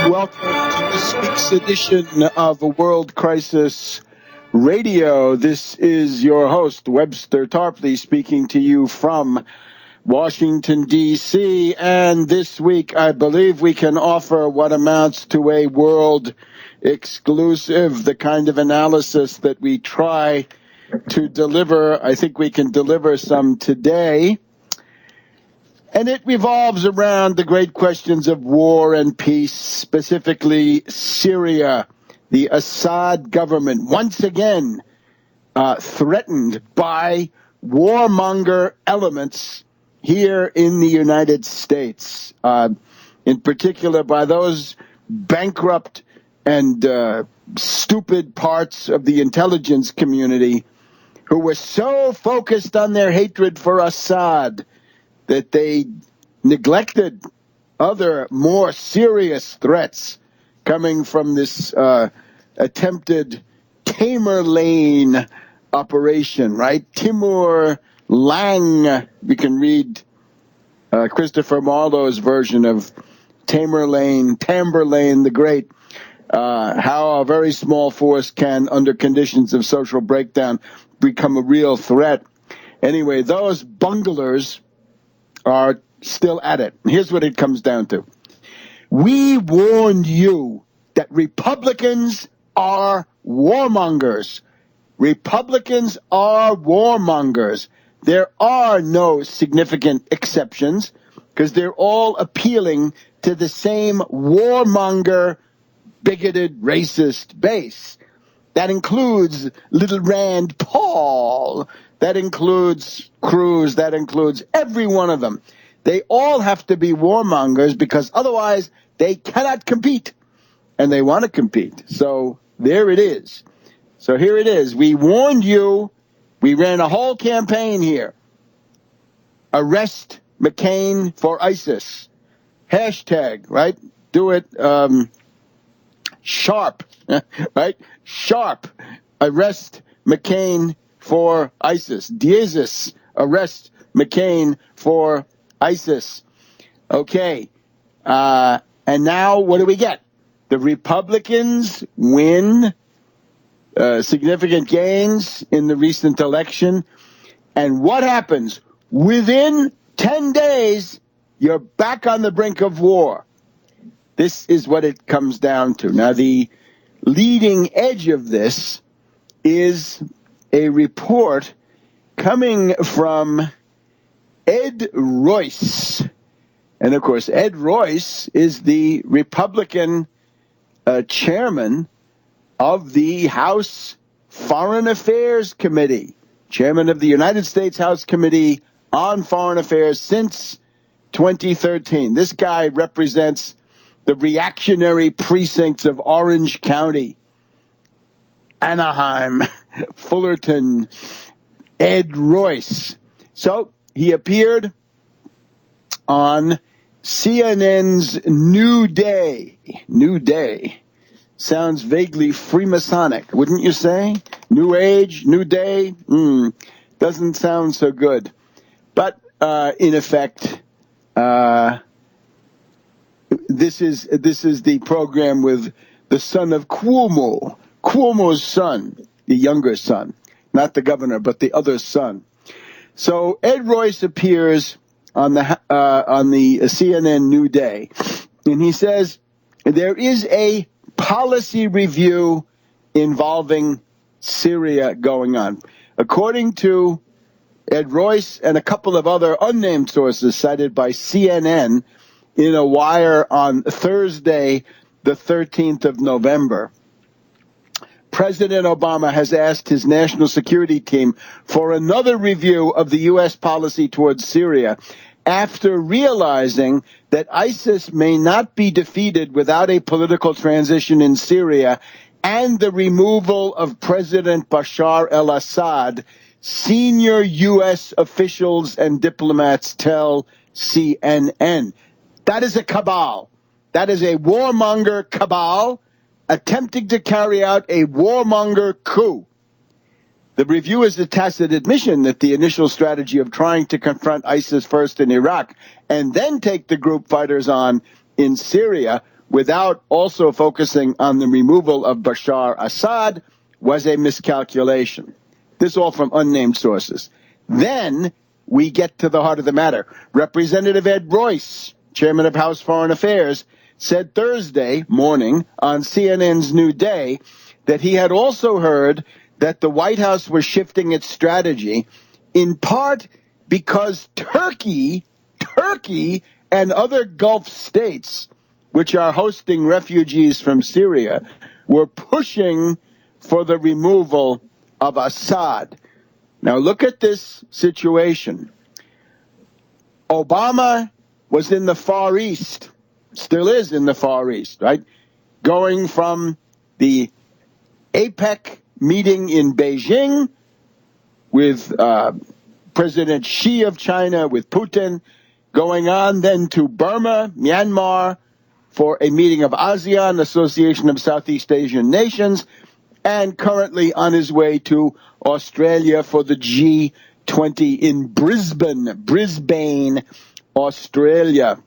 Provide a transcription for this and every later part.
Welcome to this week's edition of World Crisis Radio. This is your host, Webster Tarpley, speaking to you from Washington, D.C. And this week, I believe we can offer what amounts to a world exclusive, the kind of analysis that we try to deliver. I think we can deliver some today. And it revolves around the great questions of war and peace, specifically Syria, the Assad government, once again threatened by warmonger elements here in the United States, in particular by those bankrupt and stupid parts of the intelligence community who were so focused on their hatred for Assad that they neglected other more serious threats coming from this attempted Tamerlane operation, right? Timur Lang. We can read Christopher Marlowe's version of Tamerlane the Great, how a very small force can, under conditions of social breakdown, become a real threat. Anyway, those bunglers are still at it. Here's what it comes down to. We warned you that Republicans are warmongers. Republicans are warmongers. There are no significant exceptions because they're all appealing to the same warmonger, bigoted, racist base. That includes Little Rand Paul. That includes Cruz. That includes every one of them. They all have to be warmongers because otherwise they cannot compete. And they want to compete. So there it is. So here it is. We warned you. We ran a whole campaign here. Arrest McCain for ISIS. Hashtag, right? Do it sharp, right? Sharp. Arrest McCain for ISIS. Diesis. Arrest McCain for ISIS. Okay. And now what do we get? The Republicans win significant gains in the recent election. And what happens? Within 10 days, you're back on the brink of war. This is what it comes down to. Now, the leading edge of this is a report coming from Ed Royce. And, of course, Ed Royce is the Republican chairman of the House Foreign Affairs Committee, chairman of the United States House Committee on Foreign Affairs since 2013. This guy represents the reactionary precincts of Orange County, Anaheim, Fullerton, Ed Royce. So he appeared on CNN's New Day. New Day. Sounds vaguely Freemasonic, wouldn't you say? New Age, New Day? Doesn't sound so good. But in effect, this is the program with the son of Cuomo. Cuomo's son, the younger son, not the governor, but the other son. So Ed Royce appears on the CNN New Day, and he says there is a policy review involving Syria going on. According to Ed Royce and a couple of other unnamed sources cited by CNN in a wire on Thursday, the 13th of November, President Obama has asked his national security team for another review of the U.S. policy towards Syria after realizing that ISIS may not be defeated without a political transition in Syria and the removal of President Bashar al-Assad, senior U.S. officials and diplomats tell CNN. That is a cabal. That is a warmonger cabal attempting to carry out a warmonger coup. The review is a tacit admission that the initial strategy of trying to confront ISIS first in Iraq and then take the group fighters on in Syria without also focusing on the removal of Bashar Assad was a miscalculation. This all from unnamed sources. Then we get to the heart of the matter. Representative Ed Royce, chairman of House Foreign Affairs, said Thursday morning on CNN's New Day that he had also heard that the White House was shifting its strategy in part because Turkey and other Gulf states, which are hosting refugees from Syria, were pushing for the removal of Assad. Now look at this situation. Obama was in the Far East, still is in the Far East, right? Going from the APEC meeting in Beijing with President Xi of China, with Putin, going on then to Burma, Myanmar, for a meeting of ASEAN, Association of Southeast Asian Nations, and currently on his way to Australia for the G20 in Brisbane, Australia.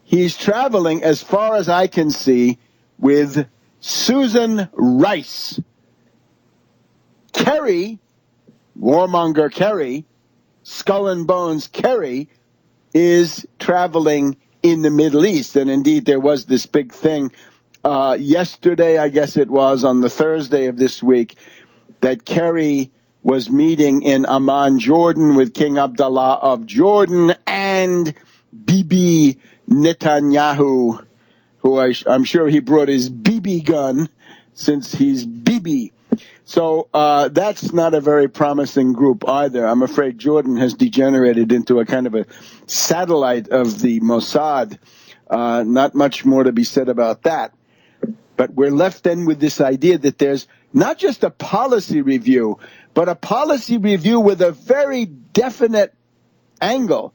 He's traveling, as far as I can see, with Susan Rice. Kerry, warmonger Kerry, skull and bones Kerry, is traveling in the Middle East. And indeed, there was this big thing yesterday, I guess it was, on the Thursday of this week, that Kerry was meeting in Amman, Jordan, with King Abdullah of Jordan and Bibi Netanyahu, who I'm sure he brought his BB gun since he's Bibi. So that's not a very promising group either. I'm afraid Jordan has degenerated into a kind of a satellite of the Mossad. Not much more to be said about that. But we're left then with this idea that there's not just a policy review, but a policy review with a very definite angle.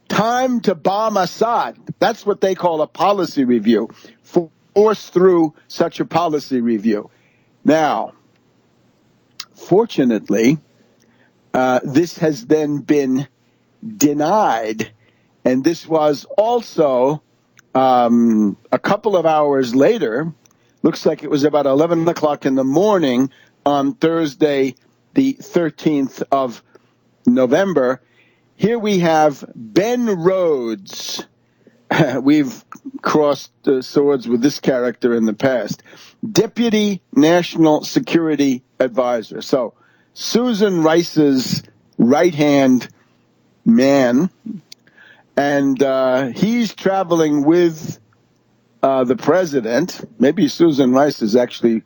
Time to bomb Assad. That's what they call a policy review. Force through such a policy review. Now, fortunately, this has then been denied. And this was also a couple of hours later. Looks like it was about 11 o'clock in the morning on Thursday, the 13th of November. Here we have Ben Rhodes. We've crossed swords with this character in the past. Deputy National Security Advisor. So Susan Rice's right-hand man. And he's traveling with the president. Maybe Susan Rice is actually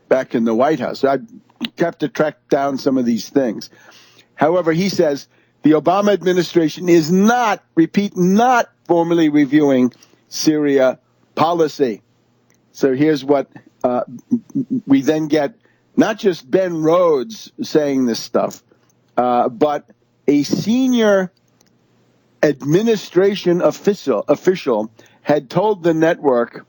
back in the White House. I have to track down some of these things. However, he says the Obama administration is not formally reviewing Syria policy. So here's what we then get. Not just Ben Rhodes saying this stuff, but a senior administration official had told the network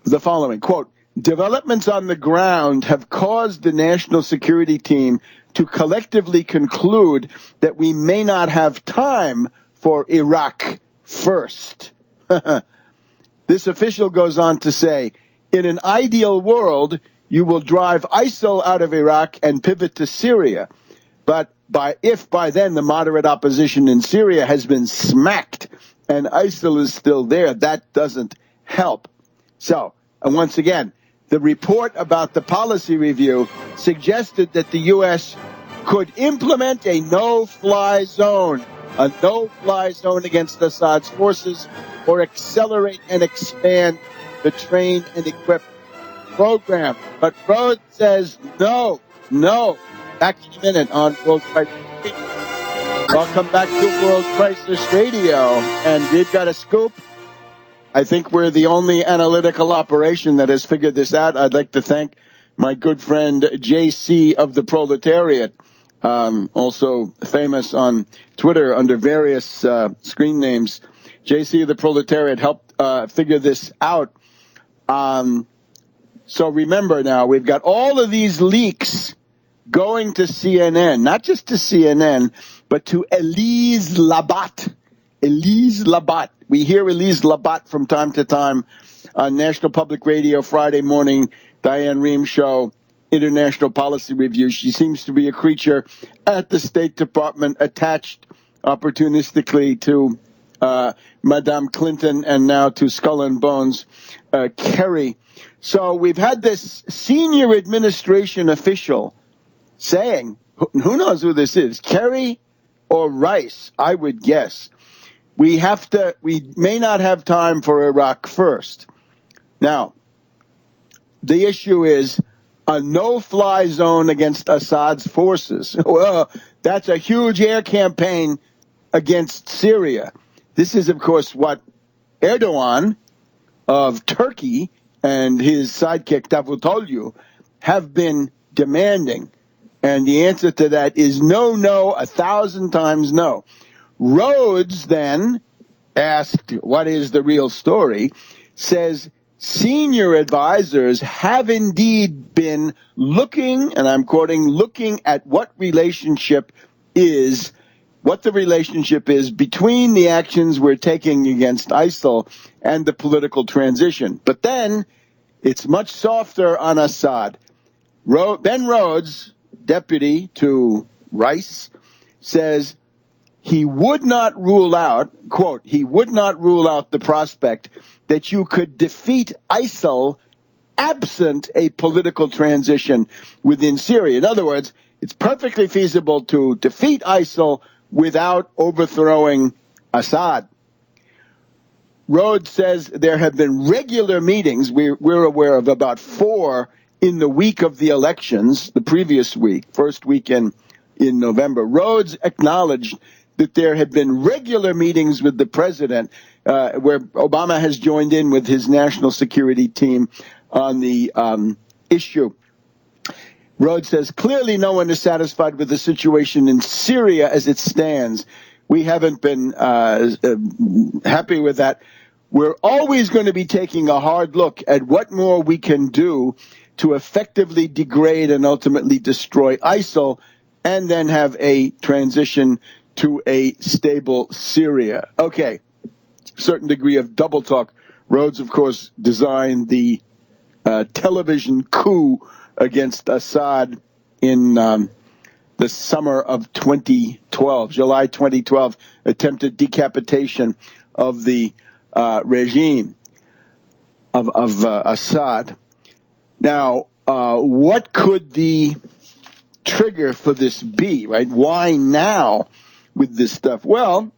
the following, quote, developments on the ground have caused the national security team to collectively conclude that we may not have time for Iraq first. This official goes on to say, in an ideal world, you will drive ISIL out of Iraq and pivot to Syria. But if by then the moderate opposition in Syria has been smacked and ISIL is still there, that doesn't help. So, and once again, the report about the policy review suggested that the U.S. could implement a no-fly zone against Assad's forces, or accelerate and expand the train and equip program. But Rhodes says no. Back in a minute on World Crisis Radio. Welcome back to World Crisis Radio. And we've got a scoop. I think we're the only analytical operation that has figured this out. I'd like to thank my good friend JC of the Proletariat, also famous on Twitter under various screen names. JC of the Proletariat helped figure this out. So remember now, we've got all of these leaks going to CNN, not just to CNN, but to Elise Labat, Elise Labat. We hear Elise Labat from time to time on National Public Radio, Friday morning, Diane Rehm Show, International Policy Review. She seems to be a creature at the State Department, attached opportunistically to Madame Clinton and now to Skull and Bones Kerry. So we've had this senior administration official saying, who knows who this is, Kerry or Rice, I would guess. We may not have time for Iraq first. Now, the issue is a no-fly zone against Assad's forces. Well, that's a huge air campaign against Syria. This is, of course, what Erdogan of Turkey and his sidekick Davutoglu have been demanding. And the answer to that is no, 1,000 times no. Rhodes then, asked what is the real story, says senior advisors have indeed been looking, and I'm quoting, looking at what the relationship is between the actions we're taking against ISIL and the political transition. But then it's much softer on Assad. Ben Rhodes, deputy to Rice, says he would not rule out, quote, he would not rule out the prospect that you could defeat ISIL absent a political transition within Syria. In other words, it's perfectly feasible to defeat ISIL without overthrowing Assad. Rhodes says there have been regular meetings. We're aware of about 4 in the week of the elections, the previous week, first weekend in November. Rhodes acknowledged that there had been regular meetings with the president where Obama has joined in with his national security team on the issue. Rhodes says, clearly no one is satisfied with the situation in Syria as it stands. We haven't been happy with that. We're always going to be taking a hard look at what more we can do to effectively degrade and ultimately destroy ISIL and then have a transition to a stable Syria. Okay, certain degree of double talk. Rhodes, of course, designed the television coup against Assad in the summer of 2012, July 2012, attempted decapitation of the regime of Assad. Now, what could the trigger for this be, right? Why now with this stuff? Well,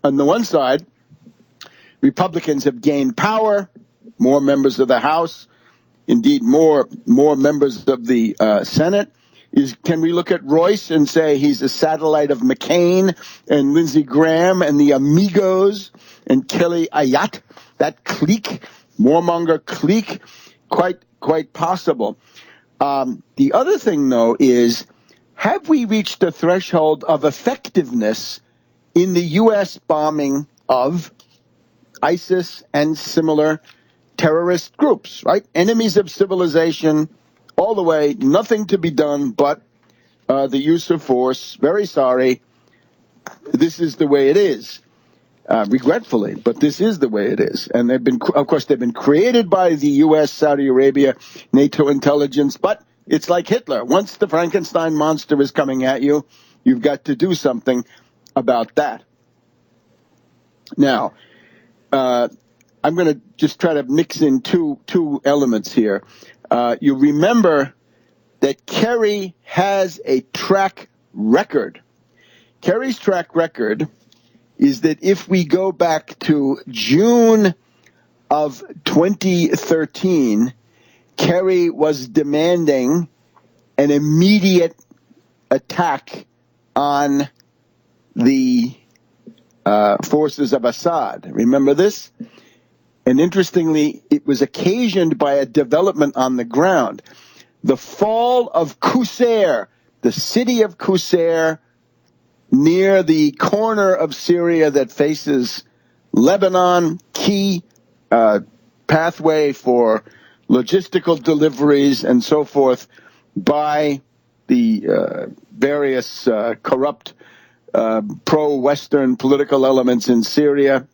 on the one side, Republicans have gained power, more members of the House, indeed more members of the Senate. Can we look at Royce and say he's a satellite of McCain and Lindsey Graham and the Amigos and Kelly Ayotte, that clique, warmonger clique? Quite possible. The other thing, though, is have we reached a threshold of effectiveness in the U.S. bombing of ISIS and similar terrorist groups, right? Enemies of civilization, all the way, nothing to be done but the use of force. Very sorry. This is the way it is. Regretfully, but this is the way it is. And they've been created by the U.S., Saudi Arabia, NATO intelligence, but it's like Hitler. Once the Frankenstein monster is coming at you, you've got to do something about that. Now, I'm going to just try to mix in two elements here. You remember that Kerry has a track record. Kerry's track record is that if we go back to June of 2013, Kerry was demanding an immediate attack on the forces of Assad. Remember this? And interestingly, it was occasioned by a development on the ground. The fall of Qusair, the city of Qusair, near the corner of Syria that faces Lebanon, key pathway for logistical deliveries and so forth by the various corrupt pro-Western political elements in Syria.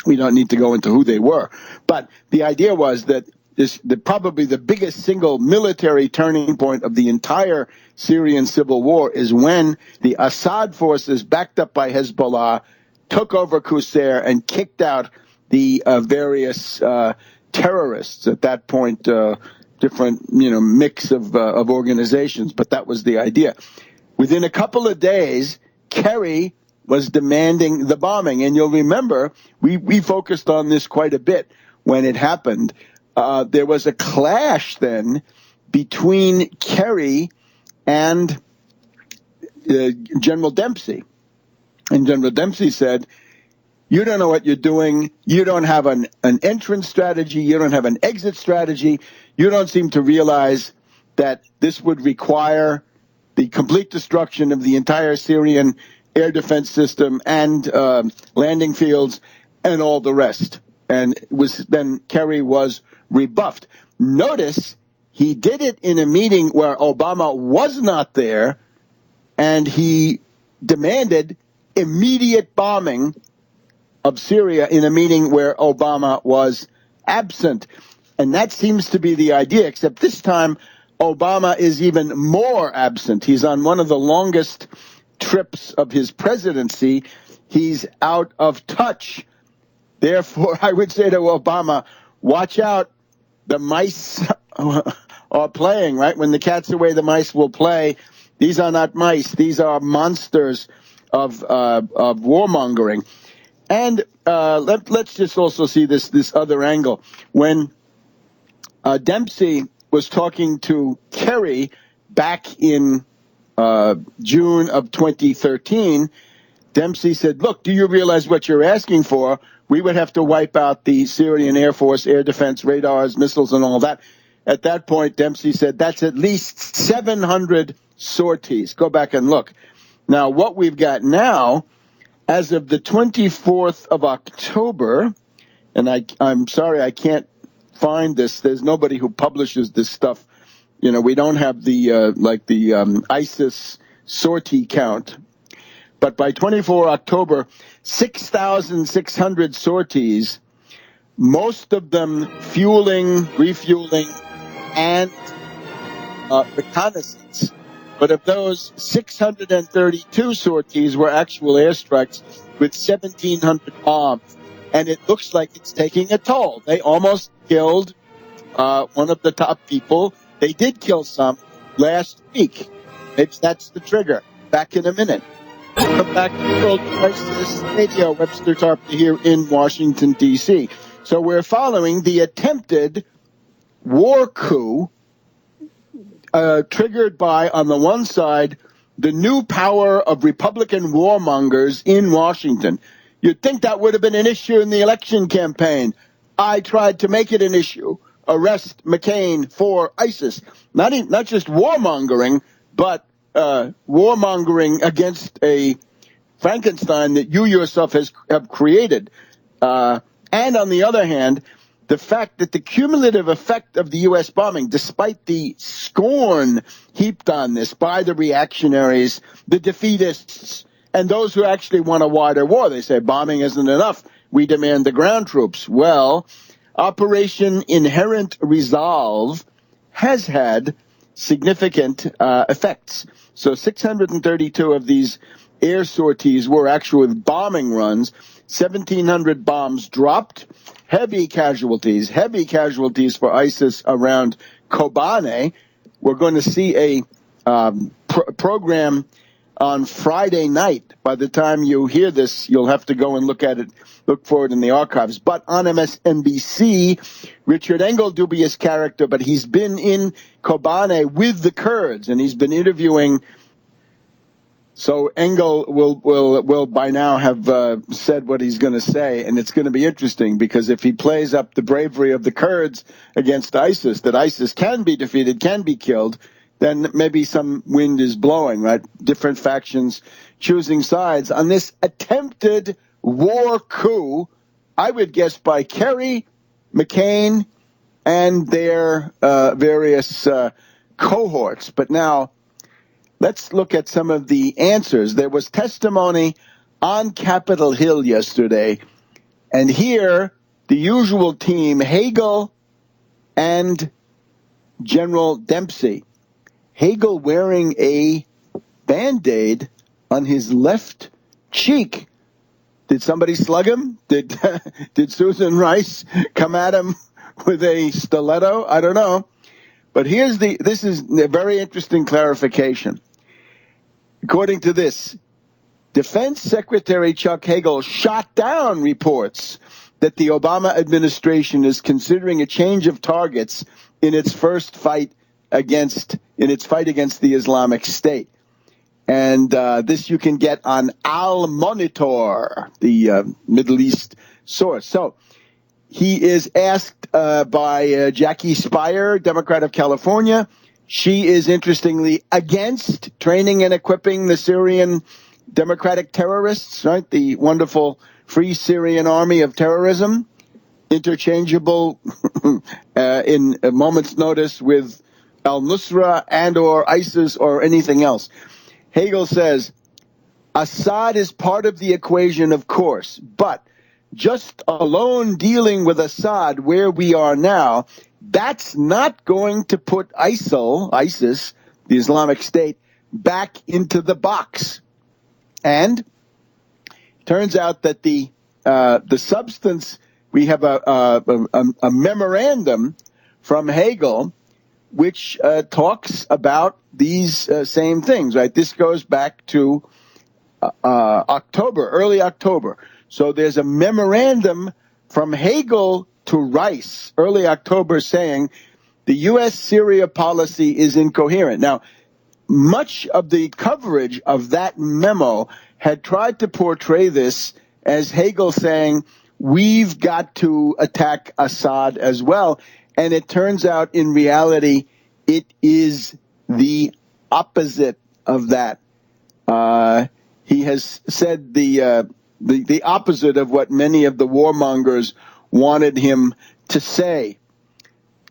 We don't need to go into who they were. But the idea was that probably the biggest single military turning point of the entire Syrian civil war is when the Assad forces, backed up by Hezbollah, took over Qusair and kicked out the various terrorists at that point, different mix of organizations. But that was the idea. Within a couple of days, Kerry was demanding the bombing. And you'll remember, we focused on this quite a bit when it happened. There was a clash then between Kerry and General Dempsey. And General Dempsey said, you don't know what you're doing. You don't have an entrance strategy. You don't have an exit strategy. You don't seem to realize that this would require the complete destruction of the entire Syrian air defense system and landing fields and all the rest. And then Kerry was rebuffed. Notice he did it in a meeting where Obama was not there, and he demanded immediate bombing of Syria in a meeting where Obama was absent. And that seems to be the idea, except this time Obama is even more absent. He's on one of the longest trips of his presidency. He's out of touch. Therefore, I would say to Obama, watch out. The mice are playing, right? When the cat's away, the mice will play. These are not mice. These are monsters of warmongering. And let's just also see this other angle. When Dempsey was talking to Kerry back in June of 2013, Dempsey said, look, do you realize what you're asking for? We would have to wipe out the Syrian Air Force, air defense, radars, missiles, and all that. At that point, Dempsey said, that's at least 700 sorties. Go back and look. Now, what we've got now, as of the 24th of October, and I'm sorry I can't find this. There's nobody who publishes this stuff. We don't have the ISIS sortie count. But by 24 October, 6,600 sorties, most of them fueling, refueling, and reconnaissance. But of those, 632 sorties were actual airstrikes with 1,700 bombs. And it looks like it's taking a toll. They almost killed one of the top people. They did kill some last week. Maybe that's the trigger. Back in a minute. Welcome back to World Crisis Radio. Webster Tarpley here in Washington, D.C. So we're following the attempted war coup triggered by, on the one side, the new power of Republican warmongers in Washington. You'd think that would have been an issue in the election campaign. I tried to make it an issue. Arrest McCain for ISIS. Not just warmongering, but warmongering against a Frankenstein that you yourself have created. And on the other hand, the fact that the cumulative effect of the U.S. bombing, despite the scorn heaped on this by the reactionaries, the defeatists, and those who actually want a wider war, they say bombing isn't enough. We demand the ground troops. Well, Operation Inherent Resolve has had significant effects. So 632 of these air sorties were actually bombing runs. 1,700 bombs dropped. Heavy casualties for ISIS around Kobane. We're going to see a program on Friday night. By the time you hear this, you'll have to go and look at it, look for it in the archives. But on MSNBC, Richard Engel, dubious character, but he's been in Kobane with the Kurds, and he's been interviewing. So Engel will by now have said what he's going to say, and it's going to be interesting because if he plays up the bravery of the Kurds against ISIS, that ISIS can be defeated, can be killed, then maybe some wind is blowing, right? Different factions choosing sides on this attempted war coup, I would guess by Kerry, McCain, and their various cohorts. But now, let's look at some of the answers. There was testimony on Capitol Hill yesterday, and here the usual team, Hagel and General Dempsey. Hagel wearing a Band-Aid on his left cheek. Did somebody slug him? Did Susan Rice come at him with a stiletto? I don't know. But this is a very interesting clarification. According to this, Defense Secretary Chuck Hagel shot down reports that the Obama administration is considering a change of targets in its fight against the Islamic State. And this you can get on Al Monitor, the Middle East source. So he is asked by Jackie Speier, Democrat of California. She is interestingly against training and equipping the Syrian democratic terrorists, right? The wonderful Free Syrian Army of Terrorism, interchangeable in a moment's notice with al-Nusra and or ISIS or anything else. Hagel says, Assad is part of the equation, of course, but just alone dealing with Assad where we are now, that's not going to put ISIS, the Islamic State, back into the box. And turns out that the substance, we have a memorandum from Hagel which talks about these same things, right? This goes back to early October. So there's a memorandum from Hagel to Rice, early October, saying the U.S.-Syria policy is incoherent. Now, much of the coverage of that memo had tried to portray this as Hagel saying, we've got to attack Assad as well. And it turns out, in reality, it is the opposite of that. He has said the opposite of what many of the warmongers wanted him to say.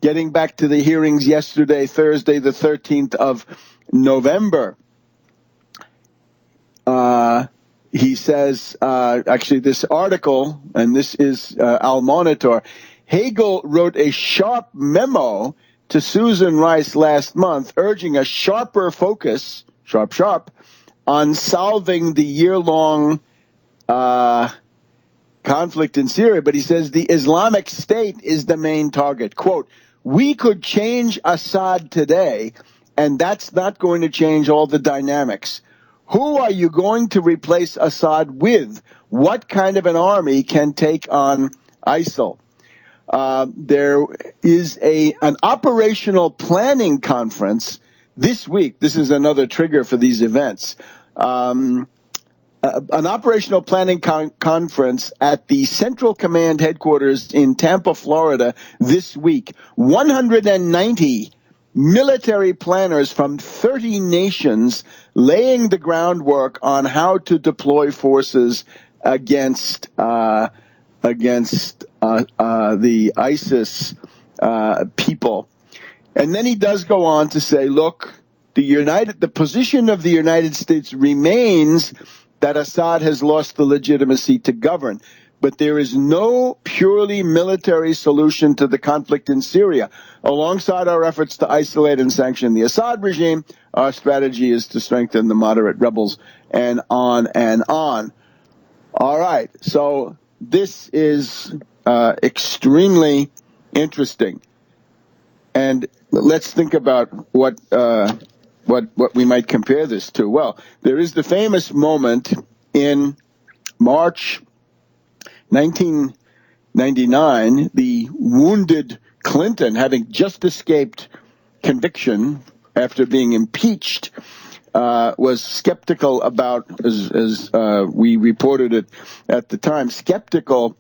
Getting back to the hearings yesterday, Thursday, the 13th of November, he says, actually this article, and this is Al Monitor, Hagel wrote a sharp memo to Susan Rice last month urging a sharper focus, sharp, on solving the year-long conflict in Syria. But he says the Islamic State is the main target. Quote, we could change Assad today, and that's not going to change all the dynamics. Who are you going to replace Assad with? What kind of an army can take on ISIL? There is an operational planning conference this week. This is another trigger for these events. An operational planning conference at the Central Command headquarters in Tampa, Florida this week. 190 military planners from 30 nations laying the groundwork on how to deploy forces against the ISIS people. And then he does go on to say, look, the position of the United States remains that Assad has lost the legitimacy to govern. But there is no purely military solution to the conflict in Syria. Alongside our efforts to isolate and sanction the Assad regime, our strategy is to strengthen the moderate rebels, and on and on. All right, so this is extremely interesting. And let's think about what we might compare this to. Well, there is the famous moment in March 1999, the wounded Clinton, having just escaped conviction after being impeached, was skeptical about, as we reported it at the time, skeptical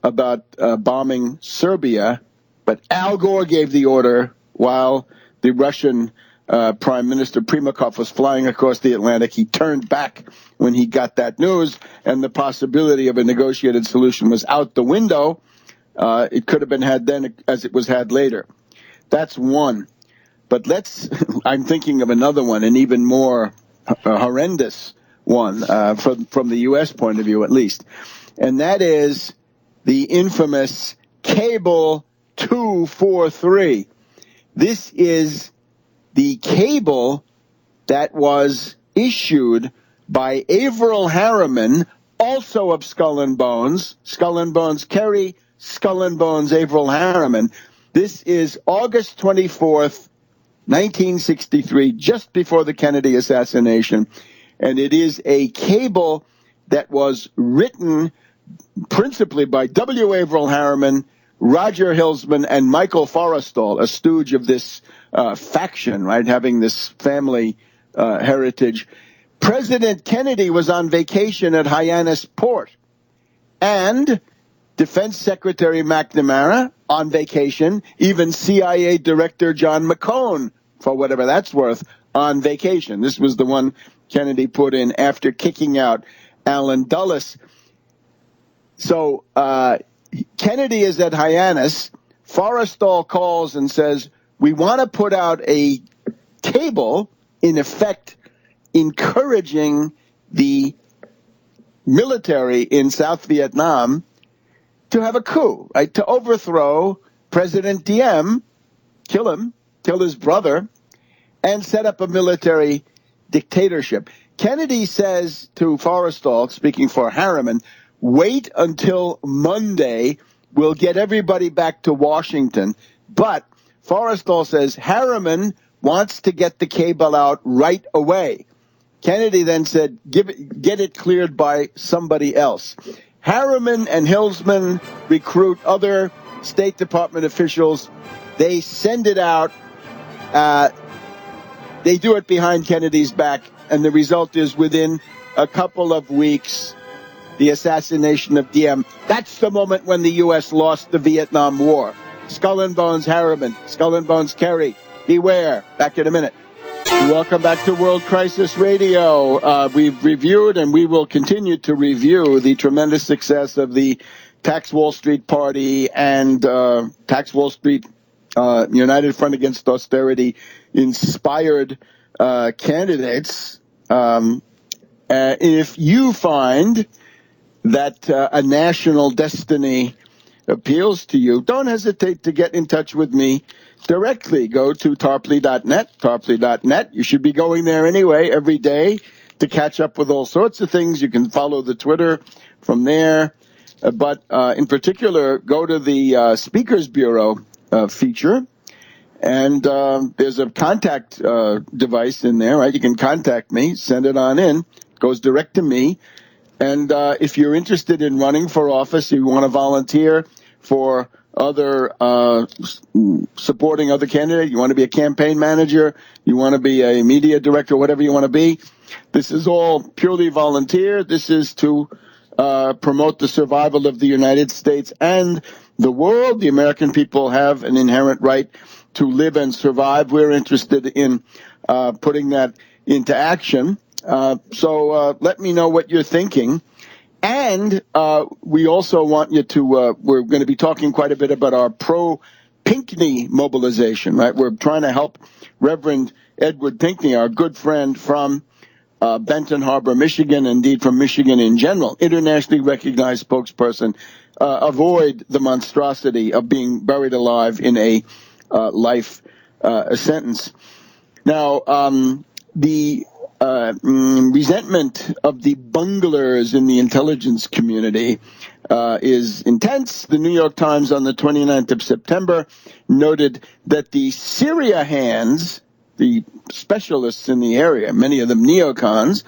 about bombing Serbia. But Al Gore gave the order while the Russian Prime Minister Primakov was flying across the Atlantic. He turned back when he got that news, and the possibility of a negotiated solution was out the window. It could have been had then as it was had later. That's one. But I'm thinking of another one, an even more horrendous one, from the U.S. point of view at least. And that is the infamous Cable 243. This is the cable that was issued by Averell Harriman, also of Skull and Bones, Kerry, Skull and Bones, Averell Harriman. This is August 24th, 1963, just before the Kennedy assassination. And it is a cable that was written principally by W. Averell Harriman, Roger Hilsman, and Michael Forrestal, a stooge of this faction, right, having this family heritage. President Kennedy was on vacation at Hyannis Port, and Defense Secretary McNamara on vacation, even CIA Director John McCone, for whatever that's worth, on vacation. This was the one Kennedy put in after kicking out Allen Dulles. So Kennedy is at Hyannis. Forrestal calls and says, we want to put out a cable, in effect, encouraging the military in South Vietnam to have a coup, right? To overthrow President Diem, kill him, kill his brother, and set up a military dictatorship. Kennedy says to Forrestal, speaking for Harriman, wait until Monday. We'll get everybody back to Washington. But Forrestal says Harriman wants to get the cable out right away. Kennedy then said, get it cleared by somebody else. Harriman and Hilsman recruit other State Department officials. They send it out. They do it behind Kennedy's back, and the result is within a couple of weeks, the assassination of Diem. That's the moment when the U.S. lost the Vietnam War. Skull and Bones Harriman, Skull and Bones Kerry. Beware. Back in a minute. Welcome back to World Crisis Radio. We've reviewed and we will continue to review the tremendous success of the Tax Wall Street Party and Tax Wall Street United Front Against Austerity inspired candidates. If you find that a national destiny appeals to you, don't hesitate to get in touch with me directly. Go to tarpley.net. You should be going there anyway every day to catch up with all sorts of things. You can follow the Twitter from there. But in particular, go to the Speakers Bureau feature. And there's a contact device in there, right? You can contact me, send it on in. It goes direct to me. And if you're interested in running for office, you want to volunteer for other supporting other candidates, you want to be a campaign manager, you want to be a media director, whatever you want to be, this is all purely volunteer. This is to promote the survival of the United States and the world. The American people have an inherent right to live and survive. We're interested in putting that into action. So let me know what you're thinking. And we also want you to, we're going to be talking quite a bit about our pro-Pinckney mobilization, right? We're trying to help Reverend Edward Pinckney, our good friend from Benton Harbor, Michigan, indeed from Michigan in general, internationally recognized spokesperson, avoid the monstrosity of being buried alive in a life sentence. Now, the resentment of the bunglers in the intelligence community is intense. The New York Times on the 29th of September noted that the Syria hands, the specialists in the area, many of them neocons,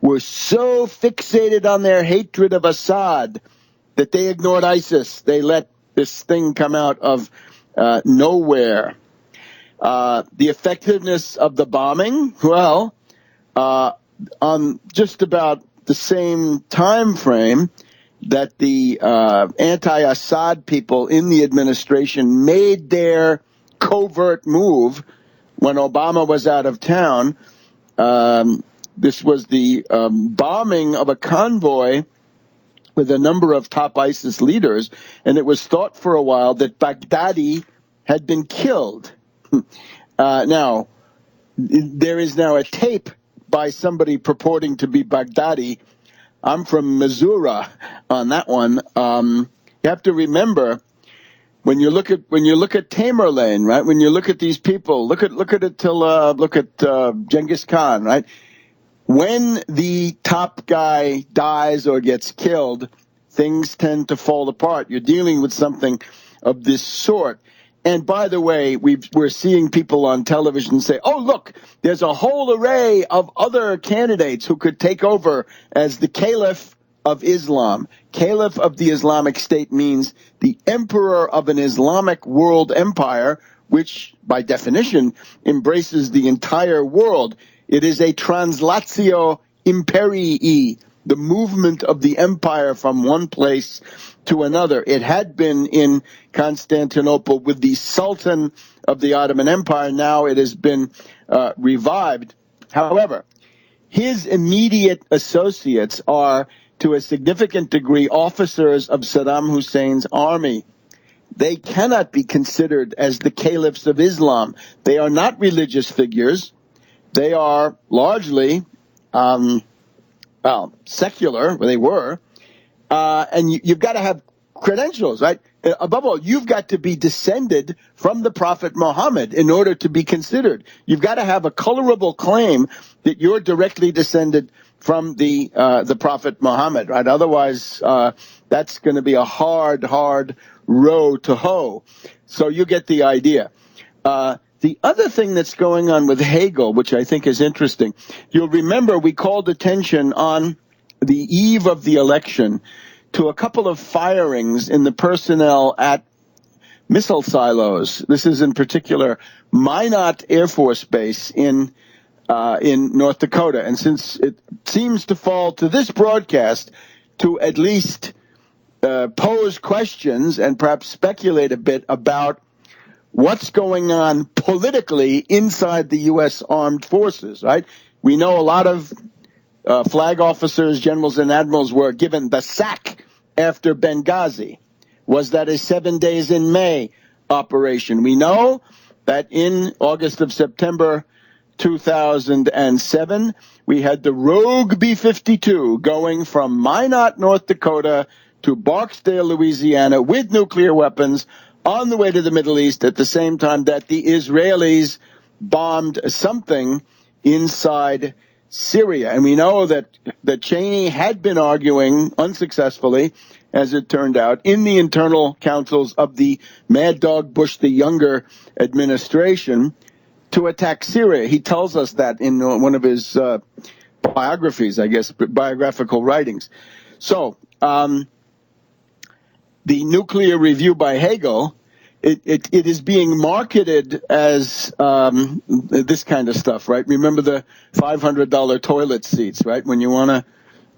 were so fixated on their hatred of Assad that they ignored ISIS. They let this thing come out of nowhere. The effectiveness of the bombing, well, on just about the same time frame that the anti-Assad people in the administration made their covert move when Obama was out of town. This was the bombing of a convoy with a number of top ISIS leaders, and it was thought for a while that Baghdadi had been killed. Now, there is now a tape by somebody purporting to be Baghdadi. I'm from Missouri on that one. You have to remember when you look at Tamerlane, right? When you look at these people, look at Genghis Khan, right? When the top guy dies or gets killed, things tend to fall apart. You're dealing with something of this sort. And by the way, we're seeing people on television say, oh, look, there's a whole array of other candidates who could take over as the Caliph of Islam. Caliph of the Islamic State means the emperor of an Islamic world empire, which by definition embraces the entire world. It is a translatio imperii, the movement of the empire from one place to another. It had been in Constantinople with the Sultan of the Ottoman Empire. Now it has been revived. However, his immediate associates are, to a significant degree, officers of Saddam Hussein's army. They cannot be considered as the caliphs of Islam. They are not religious figures. They are largely, secular, they were, and you've got to have credentials, right? Above all, you've got to be descended from the Prophet Muhammad in order to be considered. You've got to have a colorable claim that you're directly descended from the Prophet Muhammad, right? Otherwise, that's going to be a hard row to hoe. So you get the idea. The other thing that's going on with Hegel, which I think is interesting, you'll remember we called attention on the eve of the election to a couple of firings in the personnel at missile silos. This is in particular Minot Air Force Base in North Dakota. And since it seems to fall to this broadcast to at least pose questions and perhaps speculate a bit about what's going on politically inside the U.S. Armed Forces, right? We know a lot of flag officers, generals, and admirals were given the sack after Benghazi. Was that a 7 days in May operation? We know that in August of September 2007, we had the rogue B-52 going from Minot, North Dakota to Barksdale, Louisiana with nuclear weapons on the way to the Middle East at the same time that the Israelis bombed something inside Syria. And we know that Cheney had been arguing unsuccessfully, as it turned out, in the internal councils of the Mad Dog Bush the Younger administration to attack Syria. He tells us that in one of his biographies, I guess, biographical writings. So, the nuclear review by Hegel, it is being marketed as this kind of stuff, right? Remember the $500 toilet seats, right? When you want to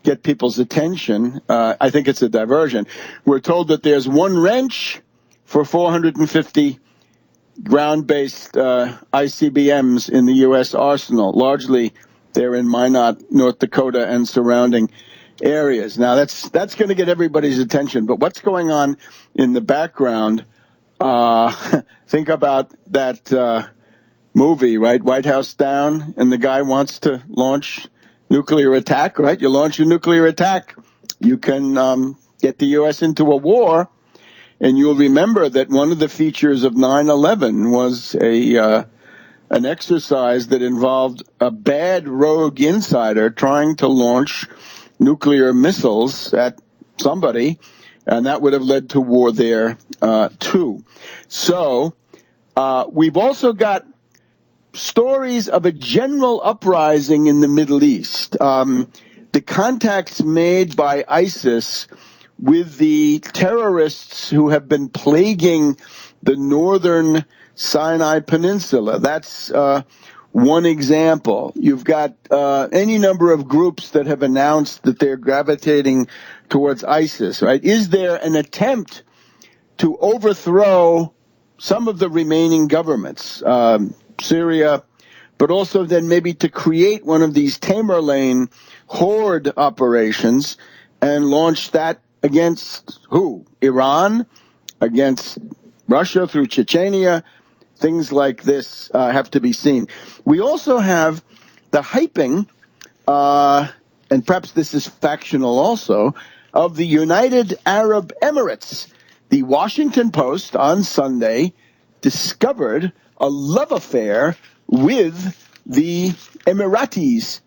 get people's attention, I think it's a diversion. We're told that there's one wrench for 450 ground-based ICBMs in the U.S. arsenal. Largely, they're in Minot, North Dakota, and surrounding areas. Now, that's going to get everybody's attention. But what's going on in the background? Think about that movie, right? White House Down, and the guy wants to launch nuclear attack, right? You launch a nuclear attack, you can get the U.S. into a war. And you'll remember that one of the features of 9/11 was an exercise that involved a bad rogue insider trying to launch nuclear missiles at somebody, and that would have led to war there too. So we've also got stories of a general uprising in the Middle East. The contacts made by ISIS with the terrorists who have been plaguing the northern Sinai Peninsula. That's one example. You've got any number of groups that have announced that they're gravitating towards ISIS, right? Is there an attempt to overthrow some of the remaining governments, Syria, but also then maybe to create one of these Tamerlane horde operations and launch that against who? Iran, against Russia through Chechnya, things like this have to be seen. We also have the hyping, and perhaps this is factional also, of the United Arab Emirates. The Washington Post on Sunday discovered a love affair with the Emiratis,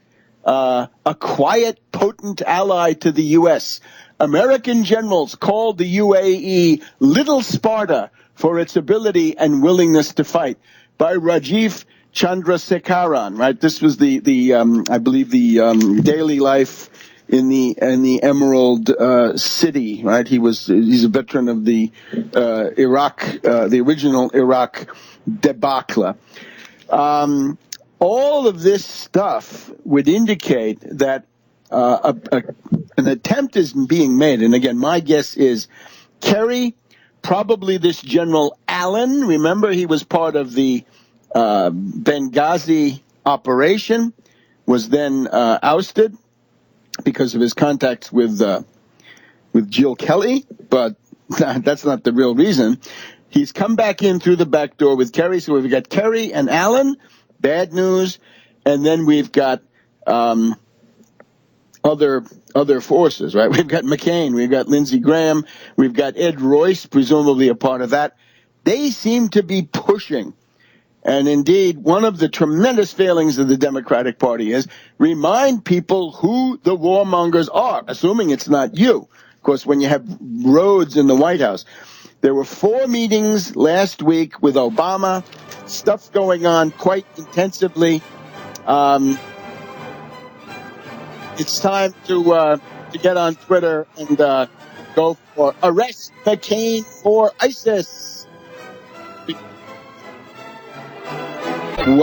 a quiet, potent ally to the U.S. American generals called the UAE Little Sparta for its ability and willingness to fight. By Rajiv Chandrasekaran, right? This was the I believe the daily life in the Emerald City, right? He's a veteran of the Iraq, the original Iraq debacle. All of this stuff would indicate that an attempt is being made. And again, my guess is Kerry, probably this General Allen. Remember, he was part of the Benghazi operation, was then ousted because of his contacts with Jill Kelly, but that's not the real reason. He's come back in through the back door with Kerry, so we've got Kerry and Allen, bad news, and then we've got other forces, right? We've got McCain, we've got Lindsey Graham, we've got Ed Royce, presumably a part of that. They seem to be pushing. And indeed, one of the tremendous failings of the Democratic Party is remind people who the warmongers are, assuming it's not you. Of course, when you have Rhodes in the White House. There were 4 meetings last week with Obama, stuff going on quite intensively. It's time to get on Twitter and go for arrest McCain for ISIS.